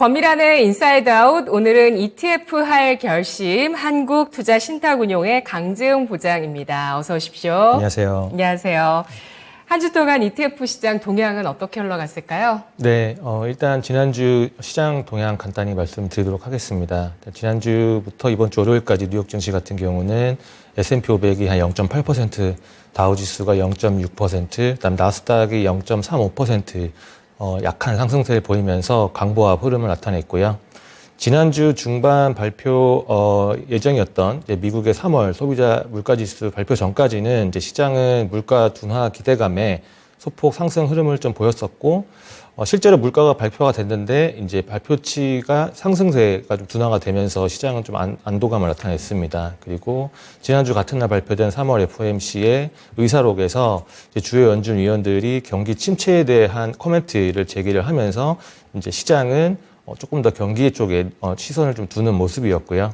권미란의 인사이드 아웃, 오늘은 ETF 할 결심 한국투자신탁운용의 강재웅 부장입니다. 어서 오십시오. 안녕하세요. 안녕하세요. 한 주 동안 ETF 시장 동향은 어떻게 흘러갔을까요? 네, 일단 지난주 시장 동향 간단히 말씀드리도록 하겠습니다. 지난주부터 이번 주 월요일까지 뉴욕 증시 같은 경우는 S&P 500이 한 0.8%, 다우지수가 0.6%, 그다음 나스닥이 0.35% 약한 상승세를 보이면서 강보합 흐름을 나타냈고요. 지난주 중반 발표 예정이었던 이제 미국의 3월 소비자 물가지수 발표 전까지는 이제 시장은 물가 둔화 기대감에 소폭 상승 흐름을 좀 보였었고 실제로 물가가 발표가 됐는데 이제 발표치가 상승세가 좀 둔화가 되면서 시장은 좀 안도감을 나타냈습니다. 그리고 지난주 같은 날 발표된 3월 FOMC의 의사록에서 이제 주요 연준 위원들이 경기 침체에 대한 코멘트를 제기를 하면서 이제 시장은 조금 더 경기 쪽에 시선을 좀 두는 모습이었고요.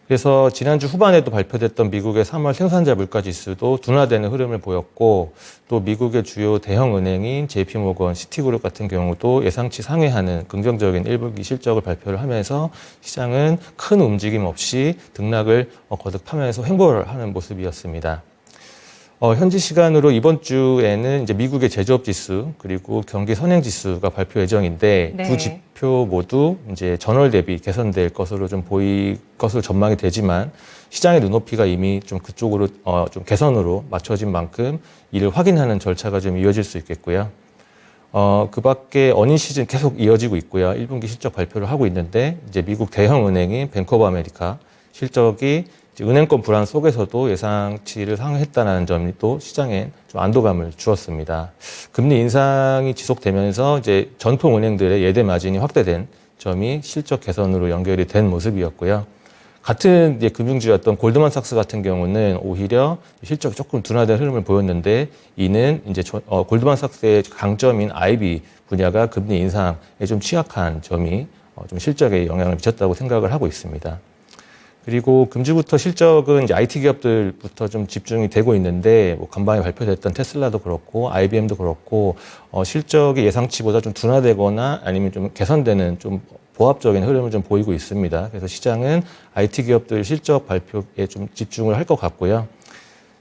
그래서 지난주 후반에도 발표됐던 미국의 3월 생산자 물가지수도 둔화되는 흐름을 보였고 또 미국의 주요 대형 은행인 JP모건, 시티그룹 같은 경우도 예상치 상회하는 긍정적인 1분기 실적을 발표를 하면서 시장은 큰 움직임 없이 등락을 거듭하면서 횡보를 하는 모습이었습니다. 현지 시간으로 이번 주에는 이제 미국의 제조업 지수 그리고 경기 선행 지수가 발표 예정인데 네. 두 지표 모두 이제 전월 대비 개선될 것으로 좀 보일 것으로 전망이 되지만 시장의 눈높이가 이미 좀 그쪽으로 좀 개선으로 맞춰진 만큼 이를 확인하는 절차가 좀 이어질 수 있겠고요. 그 밖에 어닝 시즌 계속 이어지고 있고요. 1분기 실적 발표를 하고 있는데 이제 미국 대형 은행인 뱅크 오브 아메리카 실적이 은행권 불안 속에서도 예상치를 상회했다는 점이 또 시장에 좀 안도감을 주었습니다. 금리 인상이 지속되면서 이제 전통 은행들의 예대 마진이 확대된 점이 실적 개선으로 연결이 된 모습이었고요. 같은 이제 금융주였던 골드만삭스 같은 경우는 오히려 실적이 조금 둔화된 흐름을 보였는데 이는 이제 골드만삭스의 강점인 IB 분야가 금리 인상에 좀 취약한 점이 좀 실적에 영향을 미쳤다고 생각을 하고 있습니다. 그리고 금주부터 실적은 이제 IT 기업들부터 좀 집중이 되고 있는데 뭐 간밤에 발표됐던 테슬라도 그렇고 IBM도 그렇고 실적이 예상치보다 좀 둔화되거나 아니면 좀 개선되는 좀 보합적인 흐름을 좀 보이고 있습니다. 그래서 시장은 IT 기업들 실적 발표에 좀 집중을 할 것 같고요.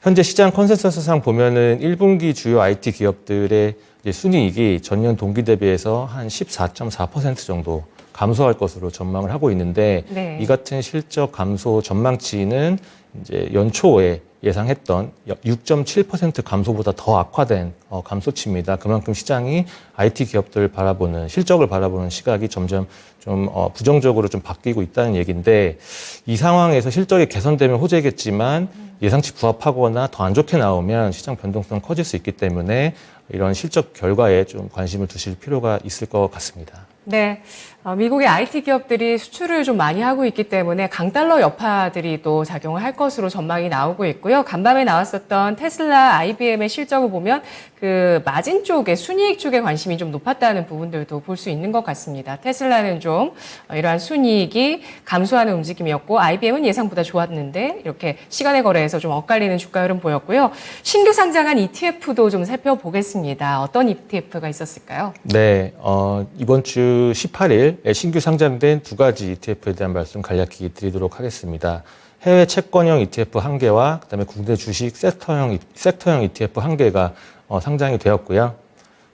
현재 시장 컨센서스상 보면은 1분기 주요 IT 기업들의 이제 순이익이 전년 동기 대비해서 한 14.4% 정도 감소할 것으로 전망을 하고 있는데 네. 이 같은 실적 감소 전망치는 이제 연초에 예상했던 6.7% 감소보다 더 악화된 감소치입니다. 그만큼 시장이 IT 기업들 바라보는 실적을 바라보는 시각이 점점 좀 부정적으로 좀 바뀌고 있다는 얘기인데 이 상황에서 실적이 개선되면 호재겠지만 예상치 부합하거나 더 안 좋게 나오면 시장 변동성 커질 수 있기 때문에 이런 실적 결과에 좀 관심을 두실 필요가 있을 것 같습니다. 네, 미국의 IT 기업들이 수출을 좀 많이 하고 있기 때문에 강달러 여파들이 또 작용을 할 것으로 전망이 나오고 있고요. 간밤에 나왔었던 테슬라, IBM의 실적을 보면 그 마진 쪽에, 순이익 쪽에 관심이 좀 높았다는 부분들도 볼 수 있는 것 같습니다. 테슬라는 좀 이러한 순이익이 감소하는 움직임이었고 IBM은 예상보다 좋았는데 이렇게 시간의 거래에서 좀 엇갈리는 주가 흐름 보였고요. 신규 상장한 ETF도 좀 살펴보겠습니다. 어떤 ETF가 있었을까요? 네, 이번 주 18일에 신규 상장된 두 가지 ETF에 대한 말씀 간략히 드리도록 하겠습니다. 해외 채권형 ETF 1개와 그다음에 국내 주식 섹터형 ETF 1개가 상장이 되었고요.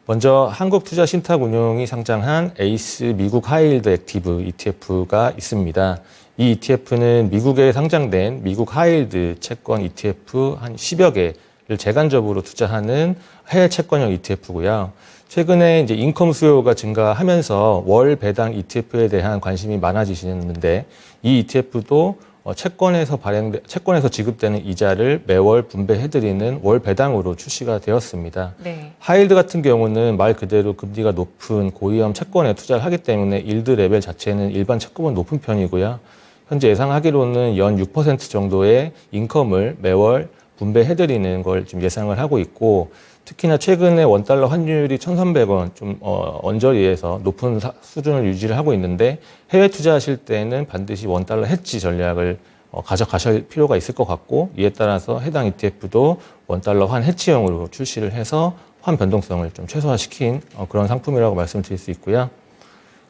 먼저 한국투자신탁운용이 상장한 에이스 미국 하이힐드 액티브 ETF가 있습니다. 이 ETF는 미국에 상장된 미국 하이힐드 채권 ETF 한 10여 개를 재간접으로 투자하는 해외 채권형 ETF고요. 최근에 이제 인컴 수요가 증가하면서 월 배당 ETF에 대한 관심이 많아지시는데 이 ETF도 채권에서 지급되는 이자를 매월 분배해드리는 월 배당으로 출시가 되었습니다. 네. 하이힐드 같은 경우는 말 그대로 금리가 높은 고위험 채권에 투자를 하기 때문에 일드 레벨 자체는 일반 채권보다 높은 편이고요. 현재 예상하기로는 연 6% 정도의 인컴을 매월 분배해드리는 걸 좀 예상을 하고 있고 특히나 최근에 원달러 환율이 1,300원 좀 언저리에서 높은 수준을 유지를 하고 있는데 해외 투자하실 때는 반드시 원달러 해지 전략을 가져가실 필요가 있을 것 같고 이에 따라서 해당 ETF도 원달러 환 해치형으로 출시를 해서 환 변동성을 좀 최소화시킨 그런 상품이라고 말씀드릴 수 있고요.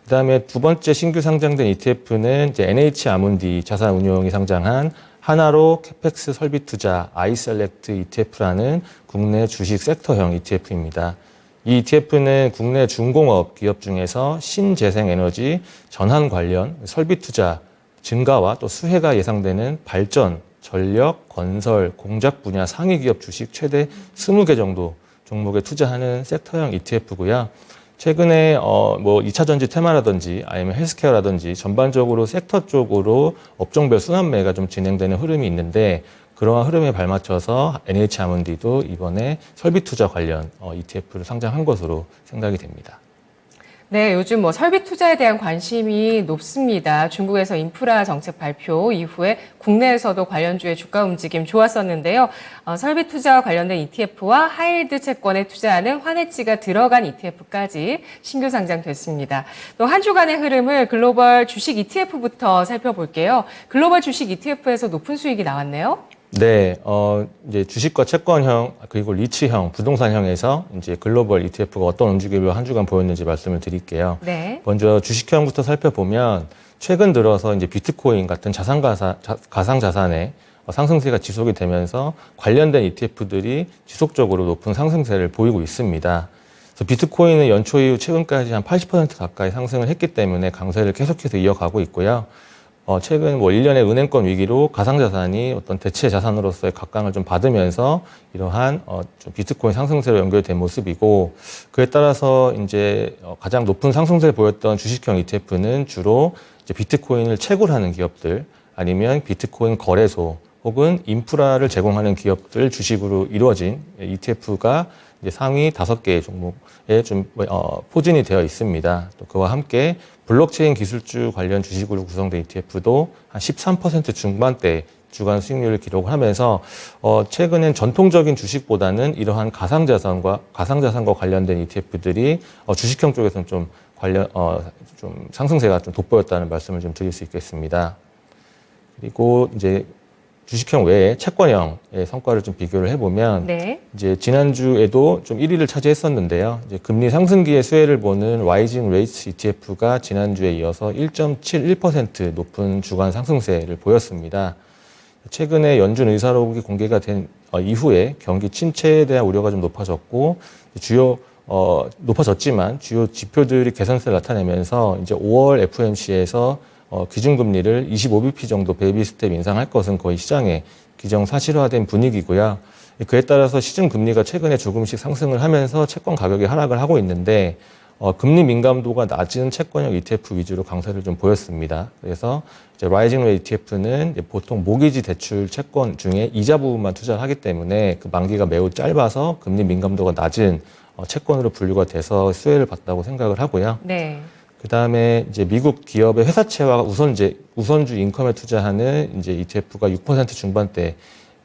그다음에 두 번째 신규 상장된 ETF는 이제 NH 아문디 자산운용이 상장한 하나로 캐펙스 설비 투자 아이셀렉트 ETF라는 국내 주식 섹터형 ETF입니다. 이 ETF는 국내 중공업 기업 중에서 신재생 에너지 전환 관련 설비 투자 증가와 또 수혜가 예상되는 발전, 전력, 건설, 공작 분야 상위 기업 주식 최대 20개 정도 종목에 투자하는 섹터형 ETF고요. 최근에 뭐 2차 전지 테마라든지 아니면 헬스케어라든지 전반적으로 섹터 쪽으로 업종별 순환매가 좀 진행되는 흐름이 있는데 그러한 흐름에 발맞춰서 NH 아몬디도 이번에 설비 투자 관련 ETF를 상장한 것으로 생각이 됩니다. 네, 요즘 뭐 설비 투자에 대한 관심이 높습니다. 중국에서 인프라 정책 발표 이후에 국내에서도 관련주의 주가 움직임 좋았었는데요. 설비 투자와 관련된 ETF와 하이힐드 채권에 투자하는 환해지가 들어간 ETF까지 신규 상장됐습니다. 또 한 주간의 흐름을 글로벌 주식 ETF부터 살펴볼게요. 글로벌 주식 ETF에서 높은 수익이 나왔네요. 네, 이제 주식과 채권형, 그리고 리츠형, 부동산형에서 이제 글로벌 ETF가 어떤 움직임을 한 주간 보였는지 말씀을 드릴게요. 네. 먼저 주식형부터 살펴보면 최근 들어서 이제 비트코인 같은 가상자산의 상승세가 지속이 되면서 관련된 ETF들이 지속적으로 높은 상승세를 보이고 있습니다. 그래서 비트코인은 연초 이후 최근까지 한 80% 가까이 상승을 했기 때문에 강세를 계속해서 이어가고 있고요. 최근 뭐 1년의 은행권 위기로 가상자산이 어떤 대체 자산으로서의 각광을 좀 받으면서 이러한 좀 비트코인 상승세로 연결된 모습이고 그에 따라서 이제 가장 높은 상승세를 보였던 주식형 ETF는 주로 이제 비트코인을 채굴하는 기업들 아니면 비트코인 거래소 혹은 인프라를 제공하는 기업들 주식으로 이루어진 ETF가 이제 상위 5개의 종목에 좀 포진이 되어 있습니다. 또 그와 함께 블록체인 기술주 관련 주식으로 구성된 ETF도 한 13% 중반대 주간 수익률을 기록을 하면서 최근엔 전통적인 주식보다는 이러한 가상자산과 관련된 ETF들이 주식형 쪽에서는 좀 좀 상승세가 좀 돋보였다는 말씀을 좀 드릴 수 있겠습니다. 그리고 이제 주식형 외에 채권형의 성과를 좀 비교를 해보면 네. 이제 지난주에도 좀 1위를 차지했었는데요. 이제 금리 상승기의 수혜를 보는 라이징 레이츠 ETF가 지난주에 이어서 1.71% 높은 주간 상승세를 보였습니다. 최근에 연준 의사록이 공개가 된 이후에 경기 침체에 대한 우려가 좀 높아졌고 높아졌지만 주요 지표들이 개선세를 나타내면서 이제 5월 FOMC에서 기준금리를 25bp 정도 베이비 스텝 인상할 것은 거의 시장에 기정사실화된 분위기고요. 그에 따라서 시중금리가 최근에 조금씩 상승을 하면서 채권 가격이 하락을 하고 있는데 금리 민감도가 낮은 채권형 ETF 위주로 강세를 좀 보였습니다. 그래서 이제 라이징 레이 ETF는 보통 모기지 대출 채권 중에 이자 부분만 투자를 하기 때문에 그 만기가 매우 짧아서 금리 민감도가 낮은 채권으로 분류가 돼서 수혜를 받다고 생각을 하고요. 네. 그 다음에 이제 미국 기업의 회사채와 우선주 인컴에 투자하는 이제 ETF가 6% 중반대에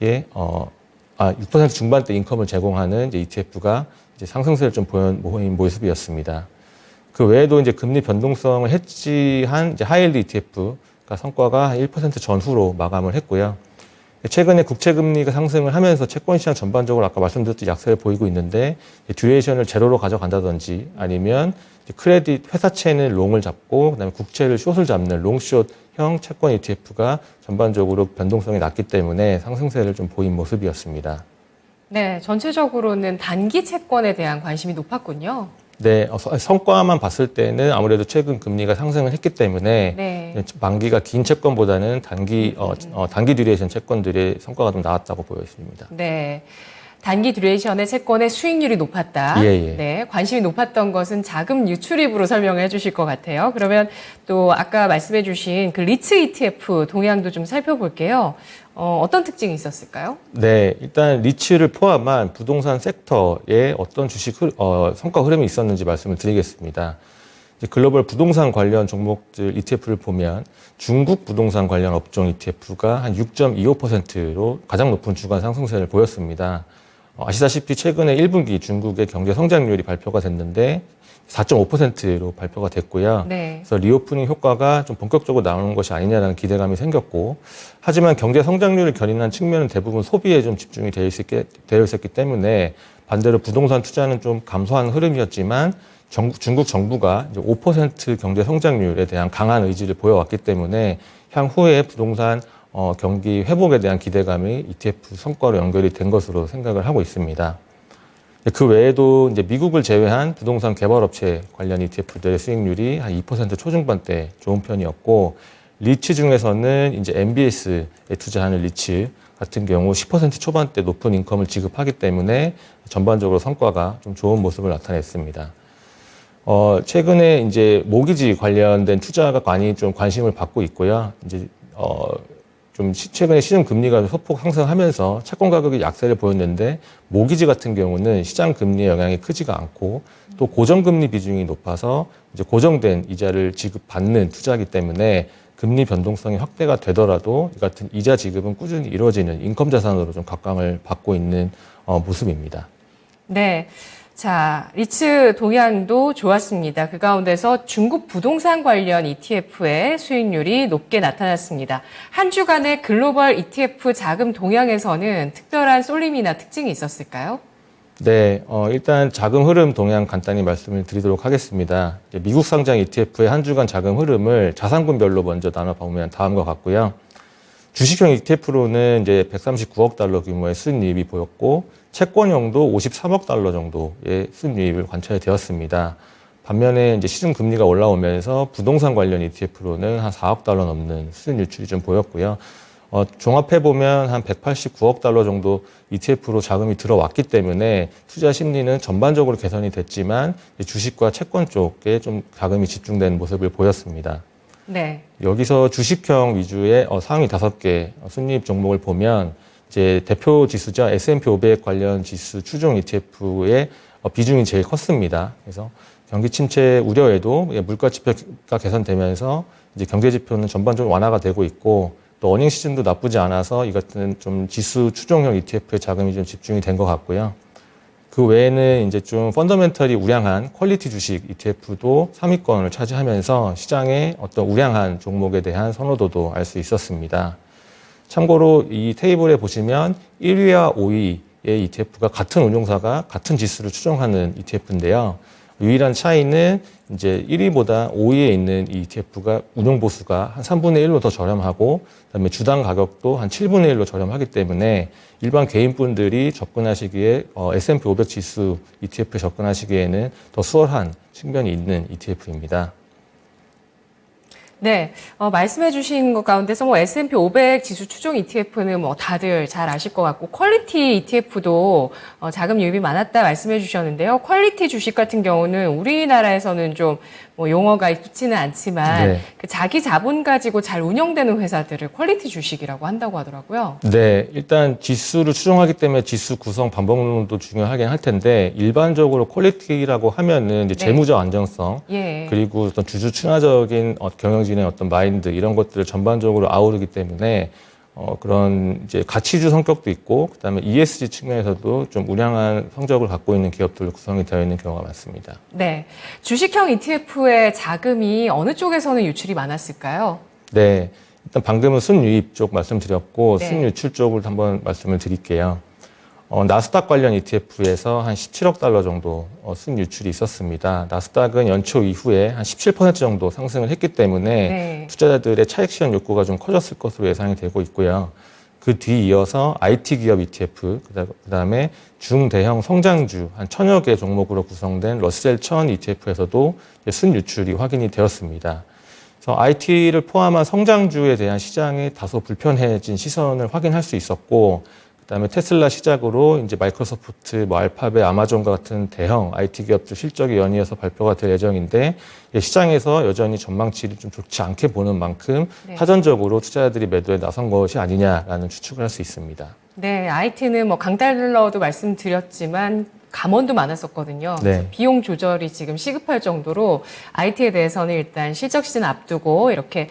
6% 중반대 인컴을 제공하는 이제 ETF가 이제 상승세를 좀 보인 모습이었습니다. 그 외에도 이제 금리 변동성을 해지한 이제 하이힐드 ETF가 성과가 1% 전후로 마감을 했고요. 최근에 국채금리가 상승을 하면서 채권시장 전반적으로 아까 말씀드렸듯이 약세를 보이고 있는데 듀레이션을 제로로 가져간다든지 아니면 크레딧 회사채는 롱을 잡고 그다음에 국채를 숏을 잡는 롱숏형 채권 ETF가 전반적으로 변동성이 낮기 때문에 상승세를 좀 보인 모습이었습니다. 네, 전체적으로는 단기 채권에 대한 관심이 높았군요. 네, 성과만 봤을 때는 아무래도 최근 금리가 상승을 했기 때문에 네. 만기가 긴 채권보다는 단기 듀레이션 채권들의 성과가 좀 나왔다고 보여집니다. 네. 단기 듀레이션의 채권의 수익률이 높았다. 예. 네. 관심이 높았던 것은 자금 유출입으로 설명을 해주실 것 같아요. 그러면 또 아까 말씀해 주신 그 리츠 ETF 동향도 좀 살펴볼게요. 어떤 특징이 있었을까요? 네, 일단 리츠를 포함한 부동산 섹터에 어떤 주식 성과 흐름이 있었는지 말씀을 드리겠습니다. 이제 글로벌 부동산 관련 종목들 ETF를 보면 중국 부동산 관련 업종 ETF가 한 6.25%로 가장 높은 주간 상승세를 보였습니다. 아시다시피 최근에 1분기 중국의 경제 성장률이 발표가 됐는데 4.5%로 발표가 됐고요. 네. 그래서 리오프닝 효과가 좀 본격적으로 나오는 것이 아니냐라는 기대감이 생겼고, 하지만 경제 성장률을 견인한 측면은 대부분 소비에 좀 집중이 되어 있었기 때문에 반대로 부동산 투자는 좀 감소한 흐름이었지만 중국 정부가 이제 5% 경제 성장률에 대한 강한 의지를 보여왔기 때문에 향후에 부동산 경기 회복에 대한 기대감이 ETF 성과로 연결이 된 것으로 생각을 하고 있습니다. 그 외에도 이제 미국을 제외한 부동산 개발업체 관련 ETF들의 수익률이 한 2% 초중반대 좋은 편이었고, 리츠 중에서는 이제 MBS에 투자하는 리츠 같은 경우 10% 초반대 높은 인컴을 지급하기 때문에 전반적으로 성과가 좀 좋은 모습을 나타냈습니다. 최근에 이제 모기지 관련된 투자가 많이 좀 관심을 받고 있고요. 이제 좀 최근에 시중 금리가 소폭 상승하면서 채권 가격이 약세를 보였는데, 모기지 같은 경우는 시장 금리의 영향이 크지가 않고 또 고정금리 비중이 높아서 이제 고정된 이자를 지급받는 투자이기 때문에 금리 변동성이 확대가 되더라도 이 같은 이자 지급은 꾸준히 이루어지는 인컴 자산으로 좀 각광을 받고 있는 모습입니다. 네. 자, 리츠 동향도 좋았습니다. 그 가운데서 중국 부동산 관련 ETF의 수익률이 높게 나타났습니다. 한 주간의 글로벌 ETF 자금 동향에서는 특별한 쏠림이나 특징이 있었을까요? 네, 일단 자금 흐름 동향 간단히 말씀을 드리도록 하겠습니다. 미국 상장 ETF의 한 주간 자금 흐름을 자산군별로 먼저 나눠보면 다음과 같고요. 주식형 ETF로는 이제 139억 달러 규모의 순이익이 보였고, 채권형도 53억 달러 정도의 순이익을 관찰되었습니다. 반면에 이제 시중 금리가 올라오면서 부동산 관련 ETF로는 한 4억 달러 넘는 수준 유출이 좀 보였고요. 종합해보면 한 189억 달러 정도 ETF로 자금이 들어왔기 때문에 투자 심리는 전반적으로 개선이 됐지만 주식과 채권 쪽에 좀 자금이 집중된 모습을 보였습니다. 네. 여기서 주식형 위주의 상위 5개 순이익 종목을 보면 이제 대표 지수죠. S&P 500 관련 지수 추종 ETF의 비중이 제일 컸습니다. 그래서 경기 침체 우려에도 물가 지표가 개선되면서 이제 경제 지표는 전반적으로 완화가 되고 있고, 또 어닝 시즌도 나쁘지 않아서 이 같은 좀 지수 추종형 ETF에 자금이 좀 집중이 된 것 같고요. 그 외에는 이제 좀 펀더멘털이 우량한 퀄리티 주식 ETF도 상위권을 차지하면서 시장의 어떤 우량한 종목에 대한 선호도도 알 수 있었습니다. 참고로 이 테이블에 보시면 1위와 5위의 ETF가 같은 운용사가 같은 지수를 추종하는 ETF인데요. 유일한 차이는 이제 1위보다 5위에 있는 이 ETF가 운용 보수가 한 3분의 1로 더 저렴하고, 그다음에 주당 가격도 한 7분의 1로 저렴하기 때문에 일반 개인분들이 접근하시기에 S&P 500 지수 ETF에 접근하시기에는 더 수월한 측면이 있는 ETF입니다. 네, 말씀해 주신 것 가운데서 뭐 S&P 500 지수 추종 ETF는 뭐 다들 잘 아실 것 같고, 퀄리티 ETF도 자금 유입이 많았다 말씀해 주셨는데요. 퀄리티 주식 같은 경우는 우리나라에서는 좀 뭐 용어가 좋지는 않지만 네. 그 자기 자본 가지고 잘 운영되는 회사들을 퀄리티 주식이라고 한다고 하더라고요. 네, 일단 지수를 추종하기 때문에 지수 구성 반복론도 중요하긴 할 텐데, 일반적으로 퀄리티라고 하면은 이제 네. 재무적 안정성, 예. 그리고 어떤 주주 친화적인 경영진의 어떤 마인드, 이런 것들을 전반적으로 아우르기 때문에 그런 이제 가치주 성격도 있고, 그다음에 ESG 측면에서도 좀 우량한 성적을 갖고 있는 기업들로 구성이 되어 있는 경우가 많습니다. 네, 주식형 ETF의 자금이 어느 쪽에서는 유출이 많았을까요? 네, 일단 방금은 순유입 쪽 말씀드렸고, 네. 순유출 쪽을 한번 말씀을 드릴게요. 나스닥 관련 ETF에서 한 17억 달러 정도 순유출이 있었습니다. 나스닥은 연초 이후에 한 17% 정도 상승을 했기 때문에 네. 투자자들의 차익 실현 욕구가 좀 커졌을 것으로 예상이 되고 있고요. 그 뒤 이어서 IT 기업 ETF, 그다음에 중대형 성장주 한 1000여 개 종목으로 구성된 러셀 1000 ETF에서도 순유출이 확인이 되었습니다. 그래서 IT를 포함한 성장주에 대한 시장이 다소 불편해진 시선을 확인할 수 있었고, 그다음에 테슬라 시작으로 이제 마이크로소프트, 뭐 알파벳, 아마존과 같은 대형 IT 기업들 실적이 연이어서 발표가 될 예정인데, 시장에서 여전히 전망치를 좀 좋지 않게 보는 만큼 네. 사전적으로 투자자들이 매도에 나선 것이 아니냐라는 추측을 할 수 있습니다. 네, IT는 뭐 강달러도 말씀드렸지만 감원도 많았었거든요. 네. 그래서 비용 조절이 지금 시급할 정도로 IT에 대해서는 일단 실적 시즌 앞두고 이렇게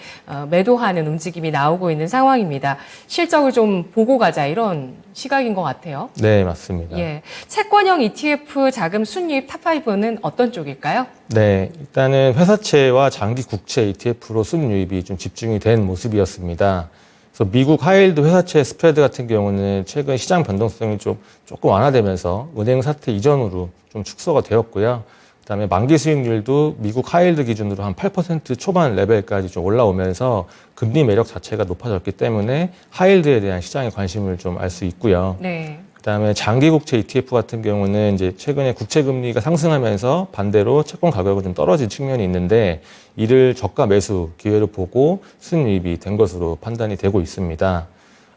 매도하는 움직임이 나오고 있는 상황입니다. 실적을 좀 보고 가자 이런 시각인 것 같아요. 네, 맞습니다. 예, 채권형 ETF 자금 순이익 탑5는 어떤 쪽일까요? 네, 일단은 회사채와 장기 국채 ETF로 순유입이 좀 집중이 된 모습이었습니다. 그래서 미국 하이힐드 회사채 스프레드 같은 경우는 최근 시장 변동성이 조금 완화되면서 은행 사태 이전으로 좀 축소가 되었고요. 그다음에 만기 수익률도 미국 하이힐드 기준으로 한 8% 초반 레벨까지 좀 올라오면서 금리 매력 자체가 높아졌기 때문에 하이힐드에 대한 시장의 관심을 좀 알 수 있고요. 네. 그다음에 장기 국채 ETF 같은 경우는 이제 최근에 국채 금리가 상승하면서 반대로 채권 가격이 좀 떨어진 측면이 있는데 이를 저가 매수 기회로 보고 순이익이 된 것으로 판단이 되고 있습니다.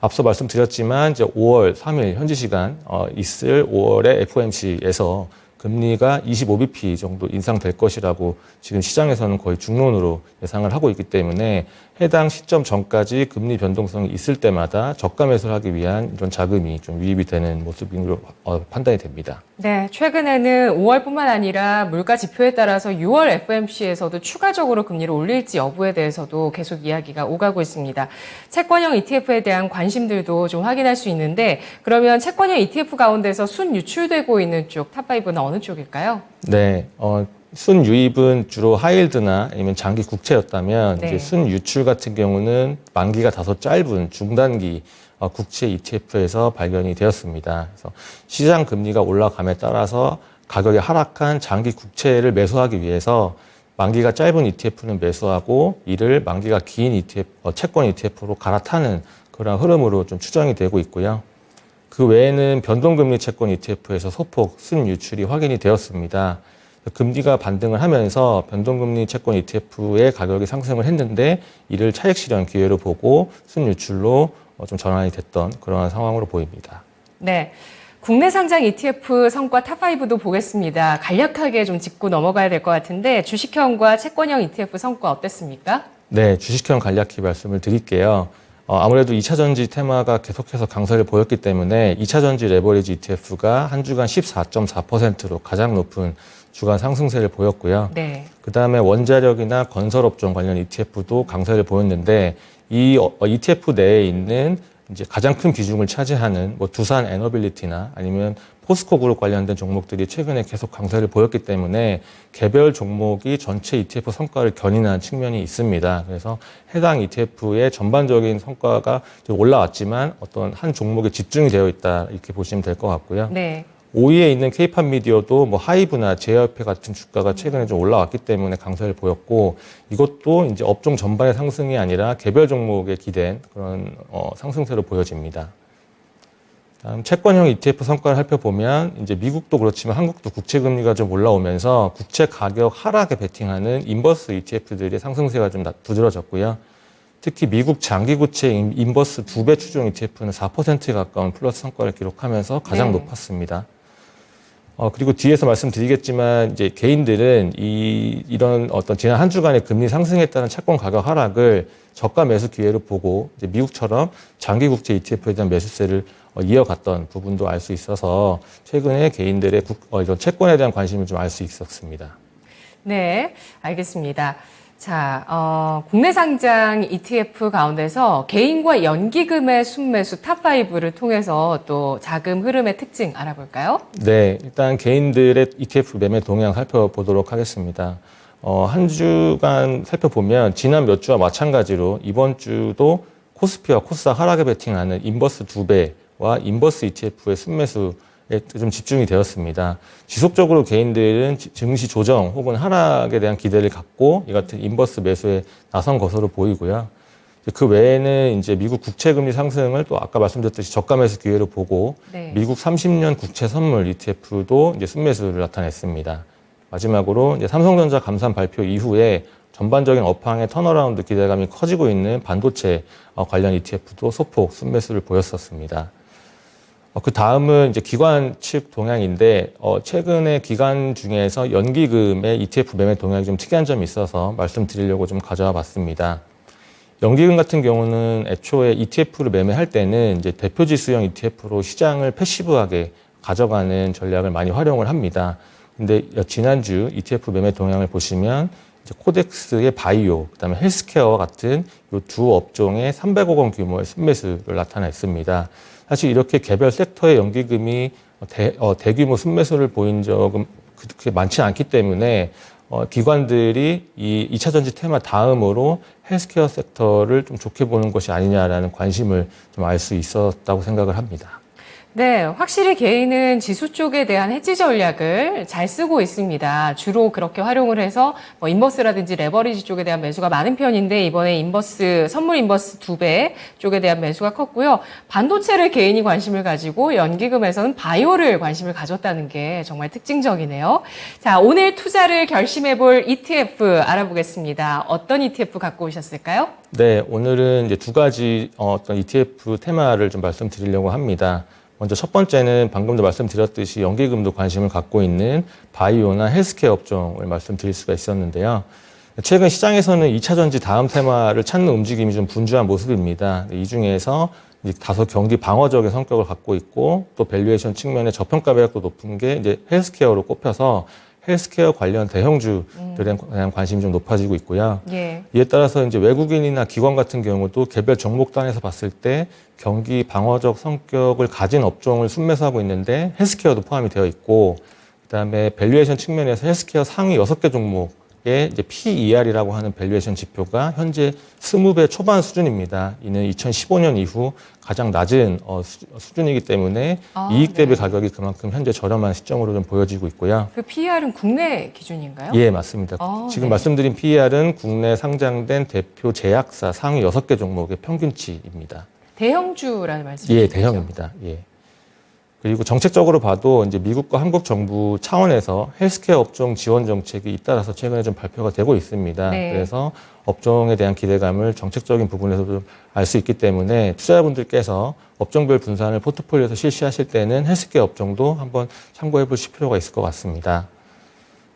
앞서 말씀드렸지만 이제 5월 3일 현지 시간 있을 5월의 FOMC에서 금리가 25bp 정도 인상될 것이라고 지금 시장에서는 거의 중론으로 예상을 하고 있기 때문에 해당 시점 전까지 금리 변동성이 있을 때마다 저가 매수를 하기 위한 이런 자금이 좀 유입이 되는 모습으로 판단이 됩니다. 네, 최근에는 5월뿐만 아니라 물가 지표에 따라서 6월 FOMC에서도 추가적으로 금리를 올릴지 여부에 대해서도 계속 이야기가 오가고 있습니다. 채권형 ETF에 대한 관심들도 좀 확인할 수 있는데 그러면 채권형 ETF 가운데서 순유출되고 있는 쪽 탑5는 어느 쪽일까요? 네, 순유입은 주로 하이힐드나 아니면 장기 국채였다면 네. 이제 순유출 같은 경우는 만기가 다소 짧은 중단기 국채 ETF에서 발견이 되었습니다. 그래서 시장 금리가 올라감에 따라서 가격이 하락한 장기 국채를 매수하기 위해서 만기가 짧은 ETF는 매수하고 이를 만기가 긴 ETF, 채권 ETF로 갈아타는 그런 흐름으로 좀 추정이 되고 있고요. 그 외에는 변동금리 채권 ETF에서 소폭 순유출이 확인이 되었습니다. 금리가 반등을 하면서 변동금리 채권 ETF의 가격이 상승을 했는데 이를 차익 실현 기회로 보고 순유출로 좀 전환이 됐던 그런 상황으로 보입니다. 네. 국내 상장 ETF 성과 탑5도 보겠습니다. 간략하게 좀 짚고 넘어가야 될 것 같은데 주식형과 채권형 ETF 성과 어땠습니까? 네, 주식형 간략히 말씀을 드릴게요. 아무래도 2차전지 테마가 계속해서 강세를 보였기 때문에 2차전지 레버리지 ETF가 한 주간 14.4%로 가장 높은 주간 상승세를 보였고요. 네. 그다음에 원자력이나 건설업종 관련 ETF도 강세를 보였는데 이 ETF 내에 있는 이제 가장 큰 비중을 차지하는 뭐 두산 에너빌리티나 아니면 포스코 그룹 관련된 종목들이 최근에 계속 강세를 보였기 때문에 개별 종목이 전체 ETF 성과를 견인한 측면이 있습니다. 그래서 해당 ETF의 전반적인 성과가 좀 올라왔지만 어떤 한 종목에 집중이 되어 있다 이렇게 보시면 될 것 같고요. 네. 5위에 있는 K팝 미디어도 뭐 하이브나 제이화폐 같은 주가가 최근에 좀 올라왔기 때문에 강세를 보였고 이것도 이제 업종 전반의 상승이 아니라 개별 종목에 기댄 그런 상승세로 보여집니다. 다음 채권형 ETF 성과를 살펴보면 이제 미국도 그렇지만 한국도 국채 금리가 좀 올라오면서 국채 가격 하락에 베팅하는 인버스 ETF들의 상승세가 좀 두드러졌고요. 특히 미국 장기 국채 인버스 2배 추종 ETF는 4%에 가까운 플러스 성과를 기록하면서 가장 네. 높았습니다. 그리고 뒤에서 말씀드리겠지만 이제 개인들은 이런 어떤 지난 한 주간의 금리 상승에 따른 채권 가격 하락을 저가 매수 기회로 보고 이제 미국처럼 장기 국채 ETF에 대한 매수세를 이어갔던 부분도 알 수 있어서 최근에 개인들의 이런 채권에 대한 관심을 좀 알 수 있었습니다. 네, 알겠습니다. 자, 국내 상장 ETF 가운데서 개인과 연기금의 순매수 탑5를 통해서 또 자금 흐름의 특징 알아볼까요? 네, 일단 개인들의 ETF 매매 동향 살펴보도록 하겠습니다. 한 주간 살펴보면 지난 몇 주와 마찬가지로 이번 주도 코스피와 코스닥 하락에 베팅하는 인버스 2배와 인버스 ETF의 순매수에 좀 집중이 되었습니다. 지속적으로 개인들은 증시 조정 혹은 하락에 대한 기대를 갖고 이 같은 인버스 매수에 나선 것으로 보이고요. 그 외에는 이제 미국 국채 금리 상승을 또 아까 말씀드렸듯이 저가 매수 기회로 보고 네. 미국 30년 국채 선물 ETF도 이제 순매수를 나타냈습니다. 마지막으로 이제 삼성전자 감산 발표 이후에 전반적인 업황의 턴어라운드 기대감이 커지고 있는 반도체 관련 ETF도 소폭 순매수를 보였었습니다. 그 다음은 이제 기관 측 동향인데, 최근에 기관 중에서 연기금의 ETF 매매 동향이 좀 특이한 점이 있어서 말씀드리려고 좀 가져와 봤습니다. 연기금 같은 경우는 애초에 ETF를 매매할 때는 이제 대표지수형 ETF로 시장을 패시브하게 가져가는 전략을 많이 활용을 합니다. 근데 지난주 ETF 매매 동향을 보시면 이제 코덱스의 바이오, 그다음에 헬스케어 같은 이 두 업종의 300억 원 규모의 순매수를 나타냈습니다. 사실 이렇게 개별 섹터의 연기금이 대규모 순매수를 보인 적은 그렇게 많지 않기 때문에 기관들이 이 2차전지 테마 다음으로 헬스케어 섹터를 좀 좋게 보는 것이 아니냐라는 관심을 좀 알 수 있었다고 생각을 합니다. 네, 확실히 개인은 지수 쪽에 대한 해지 전략을 잘 쓰고 있습니다. 주로 그렇게 활용을 해서 뭐 인버스라든지 레버리지 쪽에 대한 매수가 많은 편인데 이번에 선물 인버스 2배 쪽에 대한 매수가 컸고요. 반도체를 개인이 관심을 가지고 연기금에서는 바이오를 관심을 가졌다는 게 정말 특징적이네요. 자, 오늘 투자를 결심해 볼 ETF 알아보겠습니다. 어떤 ETF 갖고 오셨을까요? 네, 오늘은 이제 두 가지 어떤 ETF 테마를 좀 말씀드리려고 합니다. 먼저 첫 번째는 방금도 말씀드렸듯이 연기금도 관심을 갖고 있는 바이오나 헬스케어 업종을 말씀드릴 수가 있었는데요. 최근 시장에서는 2차 전지 다음 테마를 찾는 움직임이 좀 분주한 모습입니다. 이 중에서 이제 다소 경기 방어적인 성격을 갖고 있고 또 밸류에이션 측면에 저평가 배역도 높은 게 이제 헬스케어로 꼽혀서 헬스케어 관련 대형주들에 대한 관심이 좀 높아지고 있고요. 예. 이에 따라서 이제 외국인이나 기관 같은 경우도 개별 종목단에서 봤을 때 경기 방어적 성격을 가진 업종을 순매수하고 있는데 헬스케어도 포함이 되어 있고, 그다음에 밸류에이션 측면에서 헬스케어 상위 6개 종목의 이제 PER이라고 하는 밸류에이션 지표가 현재 20배 초반 수준입니다. 이는 2015년 이후 가장 낮은 수준이기 때문에 이익 대비 네. 가격이 그만큼 현재 저렴한 시점으로 좀 보여지고 있고요. 그 PER은 국내 기준인가요? 예, 맞습니다. 지금 네. 말씀드린 PER은 국내 상장된 대표 제약사 상위 6개 종목의 평균치입니다. 대형주라는 말씀이시죠? 예, 대형입니다. 예. 그리고 정책적으로 봐도 이제 미국과 한국 정부 차원에서 헬스케어 업종 지원 정책이 잇따라서 최근에 좀 발표가 되고 있습니다. 네. 그래서 업종에 대한 기대감을 정책적인 부분에서도 알 수 있기 때문에 투자자분들께서 업종별 분산을 포트폴리오에서 실시하실 때는 헬스케어 업종도 한번 참고해 보실 필요가 있을 것 같습니다.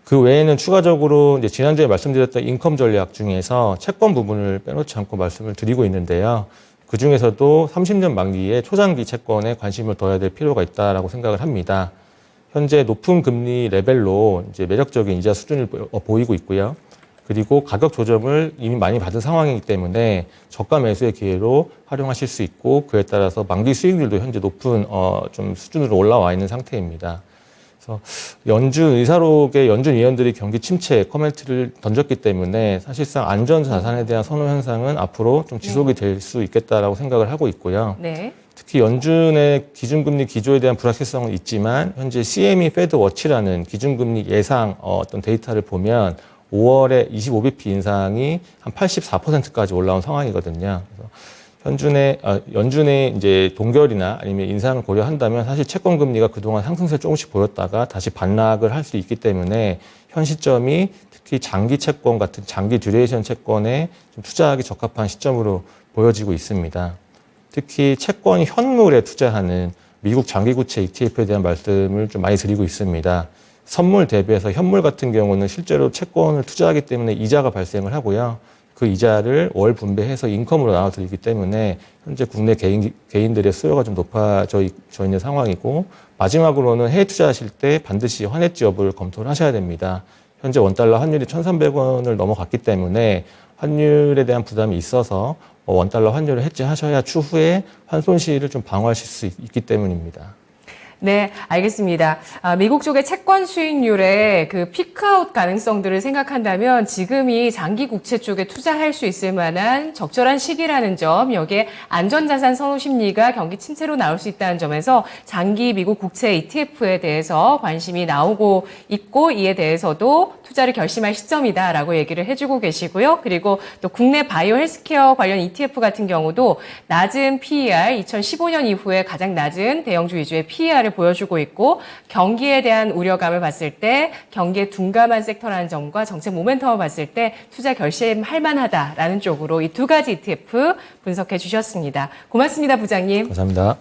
그 외에는 추가적으로 이제 지난주에 말씀드렸던 인컴 전략 중에서 채권 부분을 빼놓지 않고 말씀을 드리고 있는데요. 그 중에서도 30년 만기에 초장기 채권에 관심을 둬야 될 필요가 있다라고 생각을 합니다. 현재 높은 금리 레벨로 이제 매력적인 이자 수준을 보이고 있고요. 그리고 가격 조정을 이미 많이 받은 상황이기 때문에 저가 매수의 기회로 활용하실 수 있고, 그에 따라서 만기 수익률도 현재 높은 좀 수준으로 올라와 있는 상태입니다. 그래서 의사록의 연준 위원들이 경기 침체 코멘트를 던졌기 때문에 사실상 안전 자산에 대한 선호 현상은 앞으로 좀 지속이 될 수 있겠다라고 생각을 하고 있고요. 네. 특히 연준의 기준금리 기조에 대한 불확실성은 있지만 현재 CME Fed Watch라는 기준금리 예상 어떤 데이터를 보면 5월에 25bp 인상이 한 84%까지 올라온 상황이거든요. 그래서 연준의 이제 동결이나 아니면 인상을 고려한다면 사실 채권 금리가 그동안 상승세 조금씩 보였다가 다시 반락을 할 수 있기 때문에 현 시점이 특히 장기 채권 같은 장기 듀레이션 채권에 좀 투자하기 적합한 시점으로 보여지고 있습니다. 특히 채권 현물에 투자하는 미국 장기국채 ETF에 대한 말씀을 좀 많이 드리고 있습니다. 선물 대비해서 현물 같은 경우는 실제로 채권을 투자하기 때문에 이자가 발생을 하고요. 그 이자를 월 분배해서 인컴으로 나눠드리기 때문에 현재 국내 개인들의 수요가 좀 높아져 있는 상황이고, 마지막으로는 해외 투자하실 때 반드시 환해지 여부를 검토를 하셔야 됩니다. 현재 원달러 환율이 1,300원을 넘어갔기 때문에 환율에 대한 부담이 있어서 원달러 환율을 해지하셔야 추후에 환손 시를 좀 방어하실 수 있기 때문입니다. 네, 알겠습니다. 미국 쪽의 채권 수익률의 그 피크아웃 가능성들을 생각한다면 지금이 장기 국채 쪽에 투자할 수 있을 만한 적절한 시기라는 점, 여기에 안전자산 선호 심리가 경기 침체로 나올 수 있다는 점에서 장기 미국 국채 ETF에 대해서 관심이 나오고 있고, 이에 대해서도 투자를 결심할 시점이다라고 얘기를 해주고 계시고요. 그리고 또 국내 바이오 헬스케어 관련 ETF 같은 경우도 낮은 PER, 2015년 이후에 가장 낮은 대형주 위주의 PER을 보여주고 있고, 경기에 대한 우려감을 봤을 때 경기에 둔감한 섹터라는 점과 정책 모멘텀을 봤을 때 투자 결심할 만하다라는 쪽으로 이 두 가지 ETF 분석해 주셨습니다. 고맙습니다, 부장님. 감사합니다.